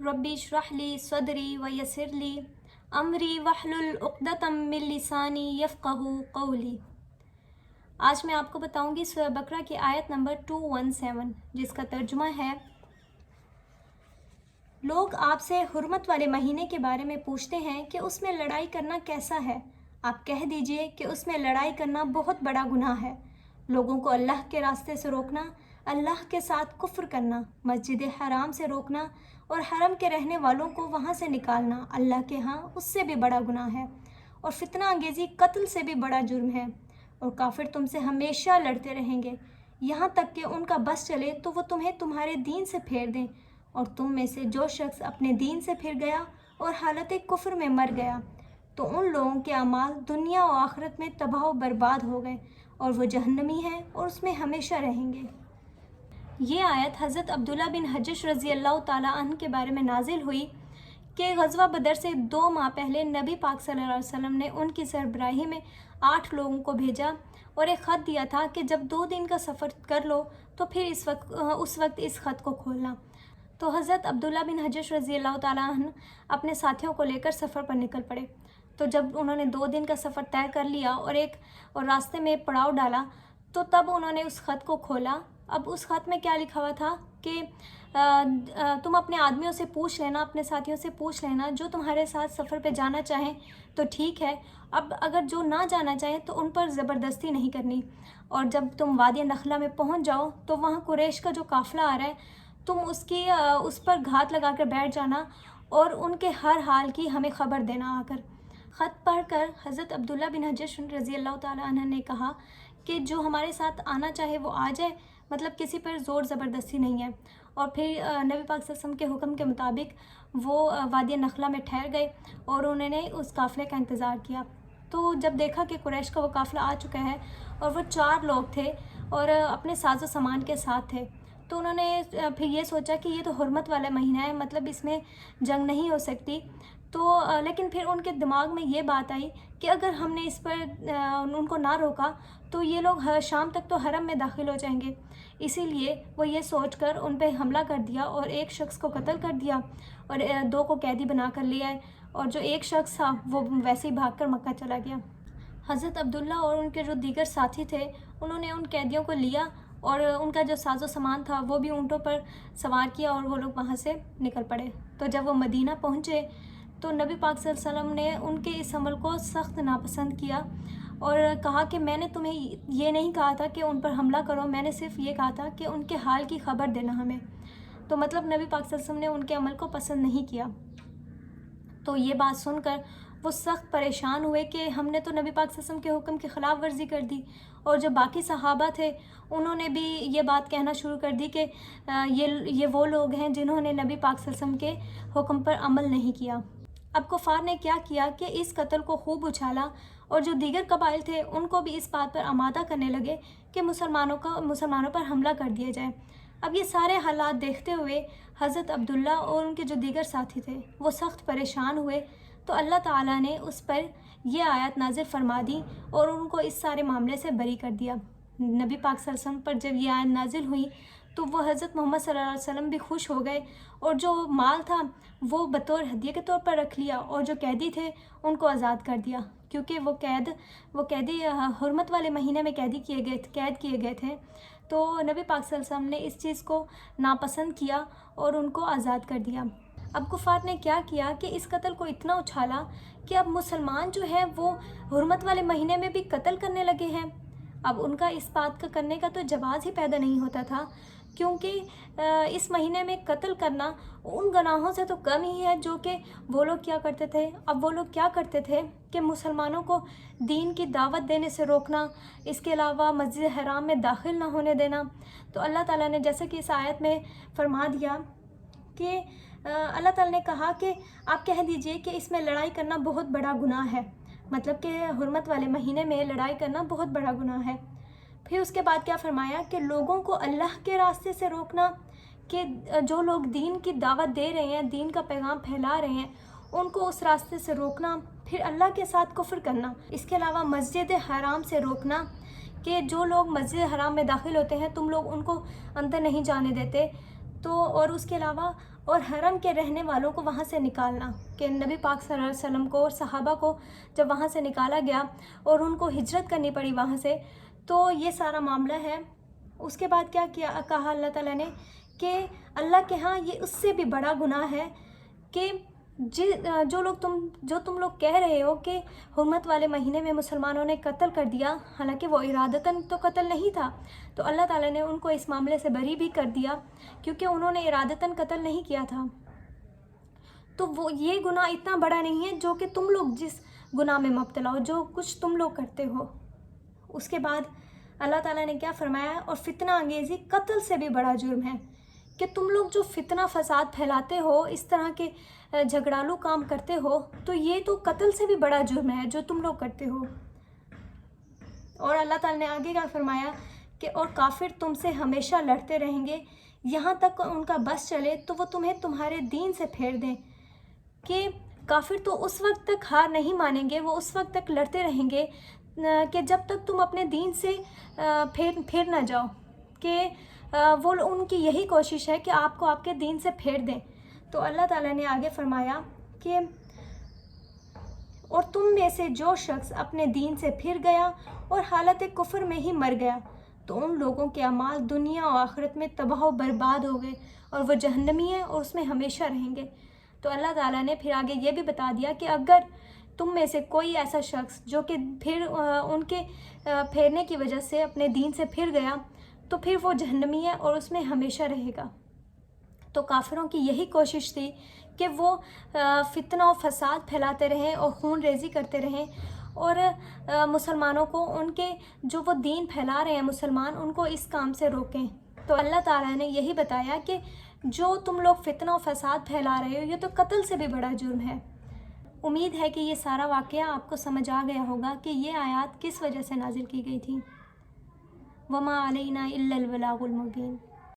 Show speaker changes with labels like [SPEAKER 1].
[SPEAKER 1] रब्बी इश्रह ली सदरी व यस्सिर ली अमरी वहलुल उक़दतम मिन लिसानी यफ़क़हू क़ौली। आज मैं आपको बताऊंगी सूरह बकरा की आयत नंबर 217, जिसका तर्जुमा है, लोग आपसे हुर्मत वाले महीने के बारे में पूछते हैं कि उसमें लड़ाई करना कैसा है। आप कह दीजिए कि उसमें लड़ाई करना बहुत बड़ा गुनाह है। लोगों को अल्लाह के रास्ते से रोकना, अल्लाह के साथ कुफ्र करना, मस्जिद हराम से रोकना और हरम के रहने वालों को वहाँ से निकालना अल्लाह के यहाँ उससे भी बड़ा गुनाह है, और फितना अंगेज़ी कत्ल से भी बड़ा जुर्म है। और काफिर तुमसे हमेशा लड़ते रहेंगे यहाँ तक कि उनका बस चले तो वो तुम्हें तुम्हारे दीन से फेर दें। और तुम में से जो शख्स अपने दीन से फिर गया और हालत कुफ्र में मर गया तो उन लोगों के अमाल दुनिया और आखिरत में तबाह व बर्बाद हो गए और वो जहन्नमी हैं और उसमें हमेशा रहेंगे। ये आयत हज़रत अब्दुल्ला बिन हज्जश रज़ी अल्लाह ताला अन्हु के बारे में नाजिल हुई कि ग़ज़वा बदर से 2 माह पहले नबी पाक सल्लल्लाहु अलैहि वसल्लम ने उनकी सरबराही में 8 लोगों को भेजा और एक ख़त दिया था कि जब 2 दिन का सफ़र कर लो तो फिर उस वक्त इस ख़त को खोलना। तो हज़रत अब्दुल्ला बिन हज्जश रज़ी अल्लाह ताला अन्हु अपने साथियों को लेकर सफ़र पर निकल पड़े। तो जब उन्होंने 2 दिन का सफ़र तय कर लिया और रास्ते में पड़ाव डाला तो तब उन्होंने उस ख़त को खोला। अब उस ख़त में क्या लिखा हुआ था कि तुम अपने आदमियों से पूछ लेना, अपने साथियों से पूछ लेना, जो तुम्हारे साथ सफ़र पे जाना चाहें तो ठीक है, अब अगर जो ना जाना चाहें तो उन पर ज़बरदस्ती नहीं करनी। और जब तुम वादी नखला में पहुंच जाओ तो वहाँ कुरैश का जो काफ़िला आ रहा है तुम उस पर घात लगा कर बैठ जाना और उनके हर हाल की हमें ख़बर देना आकर। ख़त पढ़कर हज़रत अब्दुल्ला बिन हज्जश रज़ी अल्लाह ताला अन्हु ने कहा कि जो हमारे साथ आना चाहे वो आ जाए, मतलब किसी पर ज़ोर ज़बरदस्ती नहीं है। और फिर नबी पाक सल्लल्लाहु अलैहि वसल्लम के हुक्म के मुताबिक वो वादी नखला में ठहर गए और उन्होंने उस काफ़िले का इंतज़ार किया। तो जब देखा कि कुरैश का वो काफ़िला आ चुका है और वो 4 लोग थे और अपने साजो सामान के साथ थे, तो उन्होंने फिर ये सोचा कि ये तो हुर्मत वाला महीना है, मतलब इसमें जंग नहीं हो सकती। तो लेकिन फिर उनके दिमाग में ये बात आई कि अगर हमने इस पर उनको ना रोका तो ये लोग शाम तक तो हरम में दाखिल हो जाएंगे। इसीलिए वो ये सोचकर उन पर हमला कर दिया और एक शख्स को कत्ल कर दिया और 2 को कैदी बना कर ले आए, और जो एक शख्स था वो वैसे ही भाग कर मक्का चला गया। हज़रत अब्दुल्ला और उनके जो दीगर साथी थे उन्होंने उन कैदियों को लिया और उनका जो साजो सामान था वो भी ऊँटों पर सवार किया और वो लोग वहाँ से निकल पड़े। तो जब वो मदीना पहुँचे तो नबी पाक सल्लल्लाहु अलैहि वसल्लम ने उनके इस अमल को सख्त नापसंद किया और कहा कि मैंने तुम्हें ये नहीं कहा था कि उन पर हमला करो, मैंने सिर्फ ये कहा था कि उनके हाल की ख़बर देना हमें। तो मतलब नबी पाक सल्लल्लाहु अलैहि वसल्लम ने उनके अमल को पसंद नहीं किया। तो ये बात सुनकर वो सख्त परेशान हुए कि हमने तो नबी पाक सल्लल्लाहु अलैहि वसल्लम के हुक्म की ख़िलाफ़ वर्जी कर दी। और जो बाकी सहाबा थे उन्होंने भी ये बात कहना शुरू कर दी कि ये वो लोग हैं जिन्होंने नबी पाक सल्लल्लाहु अलैहि वसल्लम के हुक्म पर अमल नहीं किया। अब कुफ़ार ने क्या किया कि इस कत्ल को खूब उछाला और जो दीगर कबाइल थे उनको भी इस बात पर आमादा करने लगे कि मुसलमानों पर हमला कर दिया जाए। अब ये सारे हालात देखते हुए हज़रत अब्दुल्ला और उनके जो दीगर साथी थे वो सख्त परेशान हुए। तो अल्लाह ताला ने उस पर यह आयत नाज़िल फरमा दी और उनको इस सारे मामले से बरी कर दिया। नबी पाक सल्लल्लाहु अलैहि वसल्लम पर जब ये आयत नाज़िल हुई तो वो हज़रत मोहम्मद सल्लल्लाहु अलैहि वसल्लम भी खुश हो गए और जो माल था वो बतौर हदिया के तौर पर रख लिया और जो कैदी थे उनको आज़ाद कर दिया, क्योंकि वो कैदी हुर्मत वाले महीने में कैद किए गए थे। तो नबी पाक सल्लल्लाहु अलैहि वसल्लम ने इस चीज़ को नापसंद किया और उनको आज़ाद कर दिया। अब कुफ़ार ने क्या किया कि इस कत्ल को इतना उछाला कि अब मुसलमान जो है वो हुर्मत वाले महीने में भी कत्ल करने लगे हैं। अब उनका इस बात का करने का तो जवाज़ ही पैदा नहीं होता था, क्योंकि इस महीने में कत्ल करना उन गुनाहों से तो कम ही है जो कि वो लोग क्या करते थे। अब वो लोग क्या करते थे कि मुसलमानों को दीन की दावत देने से रोकना, इसके अलावा मस्जिद हराम में दाखिल ना होने देना। तो अल्लाह ताला ने जैसे कि इस आयत में फरमा दिया कि अल्लाह ताला ने कहा कि आप कह दीजिए कि इसमें लड़ाई करना बहुत बड़ा गुनाह है, मतलब कि हुर्मत वाले महीने में लड़ाई करना बहुत बड़ा गुनाह है। फिर उसके बाद क्या फरमाया कि लोगों को अल्लाह के रास्ते से रोकना, कि जो लोग दीन की दावत दे रहे हैं, दीन का पैगाम फैला रहे हैं, उनको उस रास्ते से रोकना। फिर अल्लाह के साथ कुफ्र करना। इसके अलावा मस्जिद हराम से रोकना, कि जो लोग मस्जिद हराम में दाखिल होते हैं तुम लोग उनको अंदर नहीं जाने देते। तो और उसके अलावा اور حرم کے رہنے والوں کو وہاں سے نکالنا، کہ نبی پاک صلی اللہ علیہ وسلم کو اور صحابہ کو جب وہاں سے نکالا گیا اور ان کو ہجرت کرنی پڑی وہاں سے، تو یہ سارا معاملہ ہے۔ اس کے بعد کیا کہا اللہ تعالیٰ نے کہ اللہ کے ہاں یہ اس سے بھی بڑا گناہ ہے کہ جو تم لوگ کہہ رہے ہو کہ حرمت والے مہینے میں مسلمانوں نے قتل کر دیا، حالانکہ وہ ارادتاً تو قتل نہیں تھا، تو اللہ تعالیٰ نے ان کو اس معاملے سے بری بھی کر دیا کیونکہ انہوں نے ارادتاً قتل نہیں کیا تھا۔ تو وہ یہ گناہ اتنا بڑا نہیں ہے جو کہ تم لوگ جس گناہ میں مبتلا ہو، جو کچھ تم لوگ کرتے ہو۔ اس کے بعد اللہ تعالیٰ نے کیا فرمایا، اور فتنہ انگیزی قتل سے بھی بڑا جرم ہے، کہ تم لوگ جو فتنہ فساد پھیلاتے ہو، اس طرح کے جھگڑالو کام کرتے ہو، تو یہ تو قتل سے بھی بڑا جرم ہے جو تم لوگ کرتے ہو۔ اور اللہ تعالیٰ نے آگے کیا فرمایا کہ اور کافر تم سے ہمیشہ لڑتے رہیں گے یہاں تک ان کا بس چلے تو وہ تمہیں تمہارے دین سے پھیر دیں، کہ کافر تو اس وقت تک ہار نہیں مانیں گے، وہ اس وقت تک لڑتے رہیں گے کہ جب تک تم اپنے دین سے پھیر نہ جاؤ، کہ وہ ان کی یہی کوشش ہے کہ آپ کو آپ کے دین سے پھیر دیں۔ تو اللہ تعالیٰ نے آگے فرمایا کہ اور تم میں سے جو شخص اپنے دین سے پھر گیا اور حالت کفر میں ہی مر گیا تو ان لوگوں کے اعمال دنیا و آخرت میں تباہ و برباد ہو گئے اور وہ جہنمی ہیں اور اس میں ہمیشہ رہیں گے۔ تو اللہ تعالیٰ نے پھر آگے یہ بھی بتا دیا کہ اگر تم میں سے کوئی ایسا شخص جو کہ پھر ان کے پھیرنے کی وجہ سے اپنے دین سے پھر گیا تو پھر وہ جہنمی ہے اور اس میں ہمیشہ رہے گا۔ تو کافروں کی یہی کوشش تھی کہ وہ فتنہ و فساد پھیلاتے رہیں اور خون ریزی کرتے رہیں، اور مسلمانوں کو ان کے جو وہ دین پھیلا رہے ہیں مسلمان، ان کو اس کام سے روکیں۔ تو اللہ تعالیٰ نے یہی بتایا کہ جو تم لوگ فتنہ و فساد پھیلا رہے ہو یہ تو قتل سے بھی بڑا جرم ہے۔ امید ہے کہ یہ سارا واقعہ آپ کو سمجھ آ گیا ہوگا کہ یہ آیات کس وجہ سے نازل کی گئی تھی۔ وما علینا الا البلاغ المبین۔